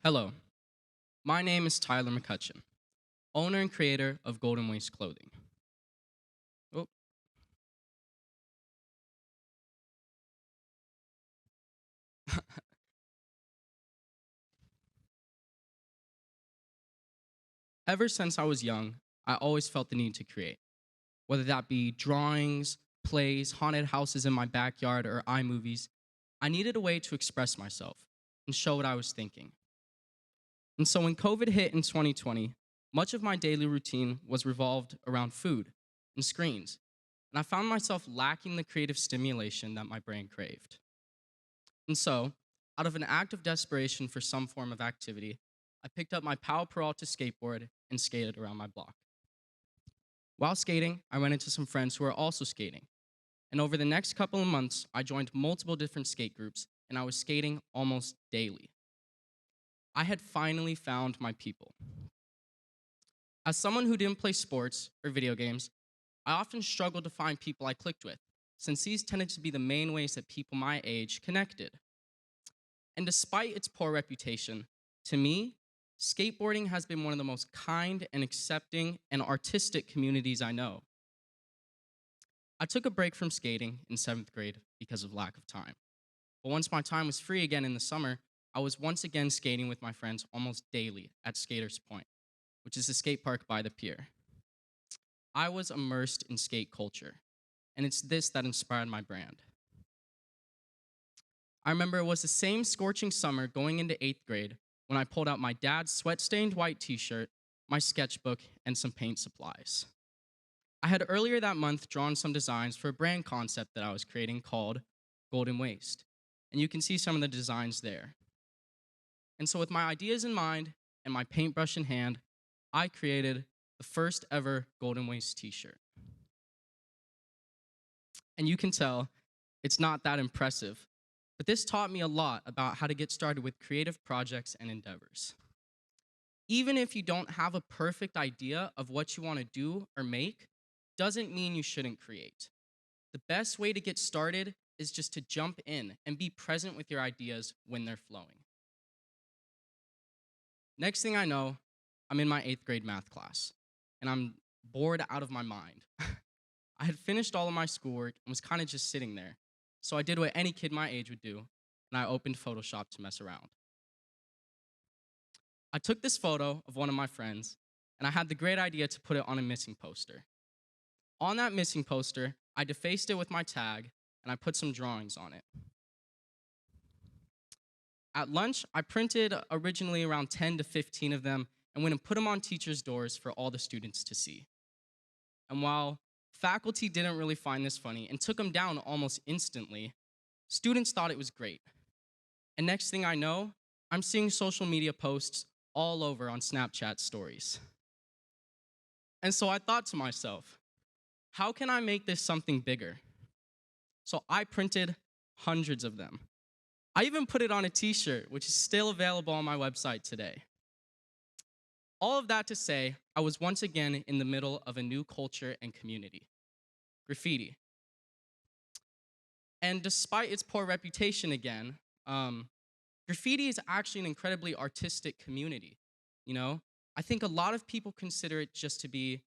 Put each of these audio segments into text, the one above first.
Hello, my name is Tyler McCutchen, owner and creator of Golden Waste Clothing. Oh, ever since I was young, I always felt the need to create, whether that be drawings, plays, haunted houses in my backyard, or iMovies. I needed a way to express myself and show what I was thinking. And so when COVID hit in 2020, much of my daily routine was revolved around food and screens, and I found myself lacking the creative stimulation that my brain craved. And so, out of an act of desperation for some form of activity, I picked up my Powell Peralta skateboard and skated around my block. While skating, I ran into some friends who were also skating. And over the next couple of months, I joined multiple different skate groups, and I was skating almost daily. I had finally found my people. As someone who didn't play sports or video games, I often struggled to find people I clicked with, since these tended to be the main ways that people my age connected. And despite its poor reputation, to me, skateboarding has been one of the most kind and accepting and artistic communities I know. I took a break from skating in 7th grade because of lack of time. But once my time was free again in the summer, I was once again skating with my friends almost daily at Skaters Point, which is a skate park by the pier. I was immersed in skate culture, and it's this that inspired my brand. I remember it was the same scorching summer going into 8th grade when I pulled out my dad's sweat-stained white t-shirt, my sketchbook, and some paint supplies. I had earlier that month drawn some designs for a brand concept that I was creating called Golden Waste, and you can see some of the designs there. And so with my ideas in mind and my paintbrush in hand, I created the first ever Golden Waste t-shirt. And you can tell it's not that impressive, but this taught me a lot about how to get started with creative projects and endeavors. Even if you don't have a perfect idea of what you want to do or make, doesn't mean you shouldn't create. The best way to get started is just to jump in and be present with your ideas when they're flowing. Next thing I know, I'm in my 8th grade math class, and I'm bored out of my mind. I had finished all of my schoolwork and was kind of just sitting there. So I did what any kid my age would do, and I opened Photoshop to mess around. I took this photo of one of my friends, and I had the great idea to put it on a missing poster. On that missing poster, I defaced it with my tag, and I put some drawings on it. At lunch, I printed originally around 10 to 15 of them and went and put them on teachers' doors for all the students to see. And while faculty didn't really find this funny and took them down almost instantly, students thought it was great. And next thing I know, I'm seeing social media posts all over on Snapchat stories. And so I thought to myself, how can I make this something bigger? So I printed hundreds of them. I even put it on a t-shirt, which is still available on my website today. All of that to say, I was once again in the middle of a new culture and community, graffiti. And despite its poor reputation again, graffiti is actually an incredibly artistic community. You know, I think a lot of people consider it just to be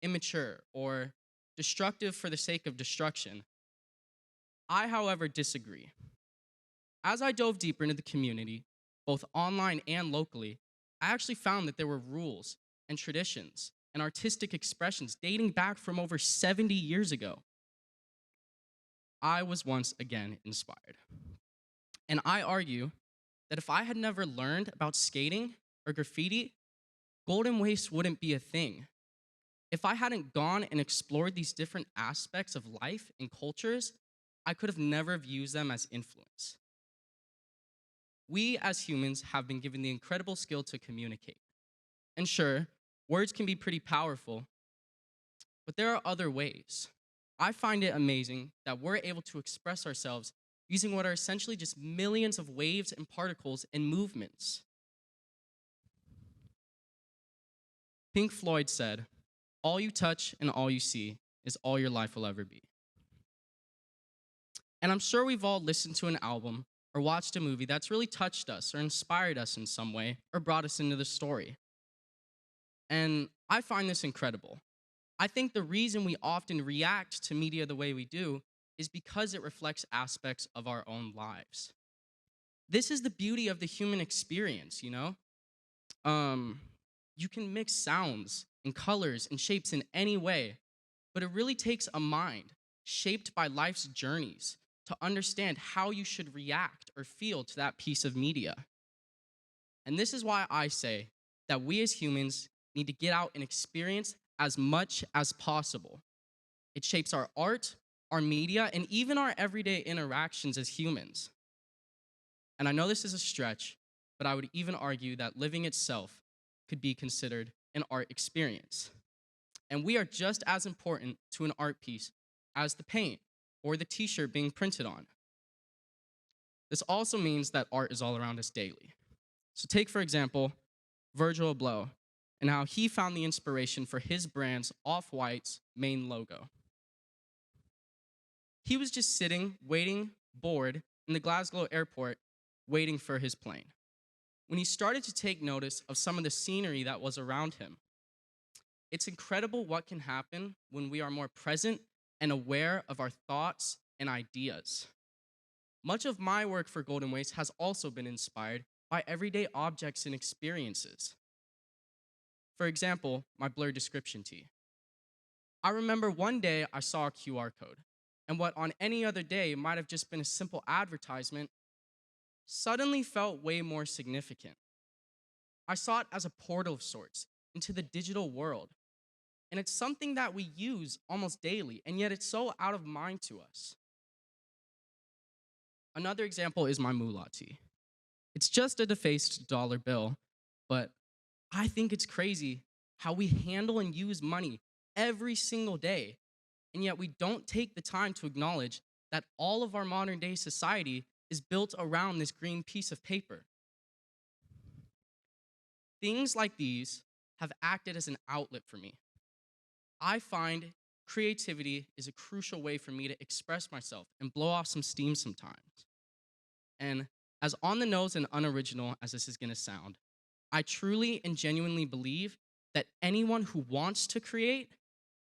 immature or destructive for the sake of destruction. I, however, disagree. As I dove deeper into the community, both online and locally, I actually found that there were rules and traditions and artistic expressions dating back from over 70 years ago. I was once again inspired. And I argue that if I had never learned about skating or graffiti, golden waste wouldn't be a thing. If I hadn't gone and explored these different aspects of life and cultures, I could have never used them as influence. We as humans have been given the incredible skill to communicate. And sure, words can be pretty powerful, but there are other ways. I find it amazing that we're able to express ourselves using what are essentially just millions of waves and particles and movements. Pink Floyd said, "All you touch and all you see is all your life will ever be." And I'm sure we've all listened to an album or watched a movie that's really touched us or inspired us in some way or brought us into the story. And I find this incredible. I think the reason we often react to media the way we do is because it reflects aspects of our own lives. This is the beauty of the human experience, you know? You can mix sounds and colors and shapes in any way, but it really takes a mind shaped by life's journeys to understand how you should react or feel to that piece of media. And this is why I say that we as humans need to get out and experience as much as possible. It shapes our art, our media, and even our everyday interactions as humans. And I know this is a stretch, but I would even argue that living itself could be considered an art experience. And we are just as important to an art piece as the paint or the t-shirt being printed on. This also means that art is all around us daily. So take, for example, Virgil Abloh and how he found the inspiration for his brand's Off-White's main logo. He was just sitting, waiting, bored, in the Glasgow airport, waiting for his plane, when he started to take notice of some of the scenery that was around him. It's incredible what can happen when we are more present and aware of our thoughts and ideas. Much of my work for Golden Waste has also been inspired by everyday objects and experiences. For example, my blurred description tee. I remember one day I saw a QR code, and what on any other day might have just been a simple advertisement suddenly felt way more significant. I saw it as a portal of sorts into the digital world, and it's something that we use almost daily, and yet it's so out of mind to us. Another example is my moolah tee. It's just a defaced dollar bill, but I think it's crazy how we handle and use money every single day, and yet we don't take the time to acknowledge that all of our modern day society is built around this green piece of paper. Things like these have acted as an outlet for me. I find creativity is a crucial way for me to express myself and blow off some steam sometimes. And as on the nose and unoriginal as this is gonna sound, I truly and genuinely believe that anyone who wants to create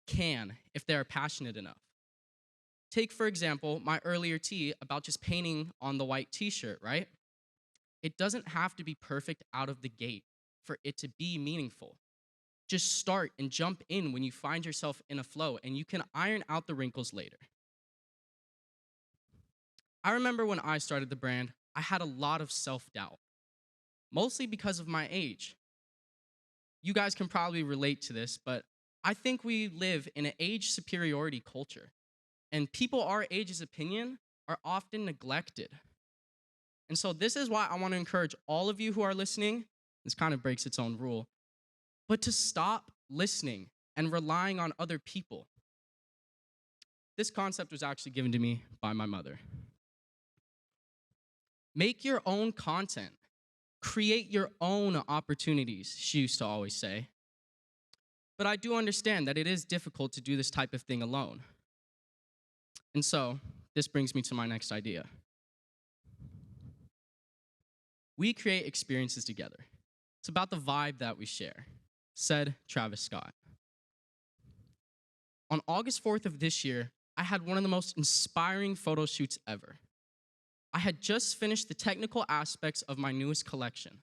can if they are passionate enough. Take, for example, my earlier tee about just painting on the white t-shirt, right? It doesn't have to be perfect out of the gate for it to be meaningful. Just start and jump in when you find yourself in a flow, and you can iron out the wrinkles later. I remember when I started the brand, I had a lot of self-doubt, mostly because of my age. You guys can probably relate to this, but I think we live in an age superiority culture, and people our age's opinion are often neglected. And so this is why I want to encourage all of you who are listening, this kind of breaks its own rule, but to stop listening and relying on other people. This concept was actually given to me by my mother. Make your own content. Create your own opportunities, she used to always say. But I do understand that it is difficult to do this type of thing alone. And so, this brings me to my next idea. We create experiences together. It's about the vibe that we share, said Travis Scott. On August 4th of this year, I had one of the most inspiring photo shoots ever. I had just finished the technical aspects of my newest collection.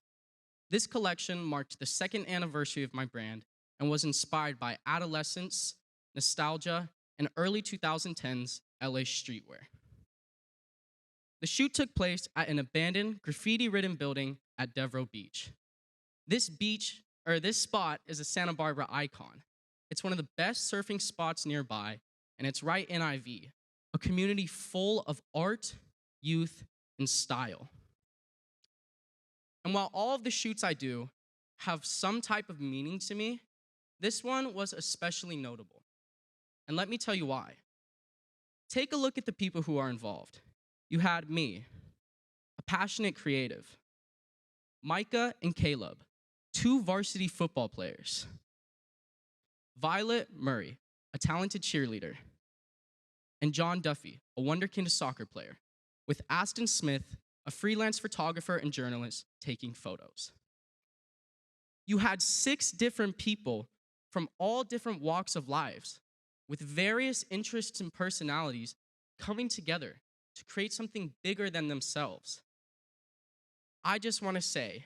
This collection marked the second anniversary of my brand and was inspired by adolescence, nostalgia, and early 2010s LA streetwear. The shoot took place at an abandoned, graffiti-ridden building at Devereaux Beach. This spot is a Santa Barbara icon. It's one of the best surfing spots nearby, and it's right in IV, a community full of art, youth, and style. And while all of the shoots I do have some type of meaning to me, this one was especially notable. And let me tell you why. Take a look at the people who are involved. You had me, a passionate creative, Micah and Caleb, 2 varsity football players, Violet Murray, a talented cheerleader, and John Duffy, a wonderkind soccer player, with Aston Smith, a freelance photographer and journalist taking photos. You had 6 different people from all different walks of lives with various interests and personalities coming together to create something bigger than themselves. I just want to say,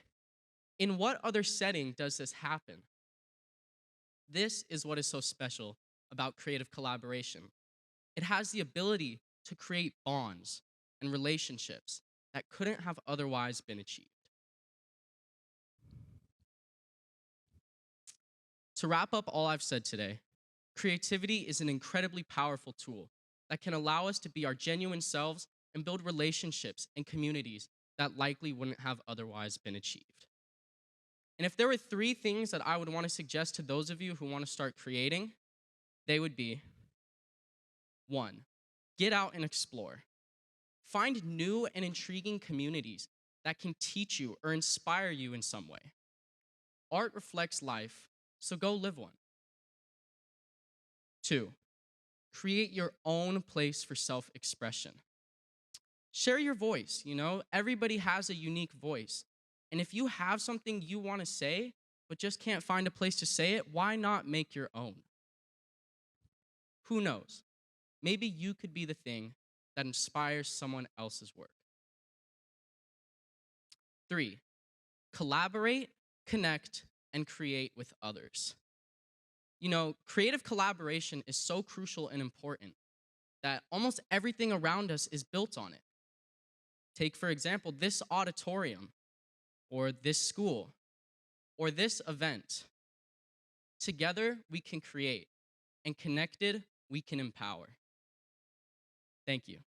in what other setting does this happen? This is what is so special about creative collaboration. It has the ability to create bonds and relationships that couldn't have otherwise been achieved. To wrap up all I've said today, creativity is an incredibly powerful tool that can allow us to be our genuine selves and build relationships and communities that likely wouldn't have otherwise been achieved. And if there were 3 things that I would want to suggest to those of you who want to start creating, they would be: 1, get out and explore. Find new and intriguing communities that can teach you or inspire you in some way. Art reflects life, so go live one. 2, create your own place for self-expression. Share your voice, everybody has a unique voice. And if you have something you want to say, but just can't find a place to say it, why not make your own? Who knows? Maybe you could be the thing that inspires someone else's work. 3, collaborate, connect, and create with others. Creative collaboration is so crucial and important that almost everything around us is built on it. Take, for example, this auditorium, or this school, or this event. Together, we can create, and connected, we can empower. Thank you.